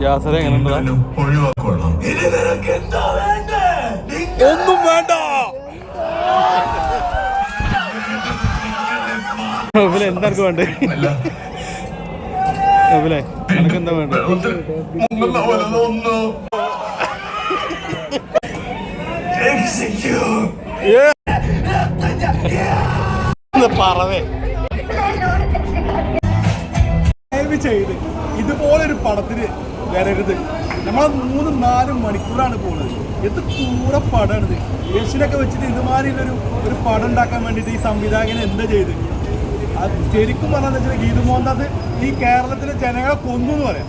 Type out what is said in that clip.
യാസര എങ്ങനെ ഒന്നും വേണ്ട. എന്താർക്ക് വേണ്ടേ? നിനക്ക് എന്താ വേണ്ട? പറവേ ചെയ്ത് ഇതുപോലൊരു പടത്തിന് വരരുത്. നമ്മളെ 3-4 മണിക്കൂറാണ് പോകുന്നത്. എന്ത് കൂടെ പടമാണിത്. യേശുവിനൊക്കെ വെച്ചിട്ട് ഇതുമാതിരിയുള്ളൊരു പടം ഉണ്ടാക്കാൻ വേണ്ടിയിട്ട് ഈ സംവിധായകൻ എന്താ ചെയ്ത്? അത് ശരിക്കും പറഞ്ഞാൽ ഗീതു മോഹൻദാസ് ഈ കേരളത്തിലെ ജനങ്ങളെ കൊന്നു എന്ന് പറയാം.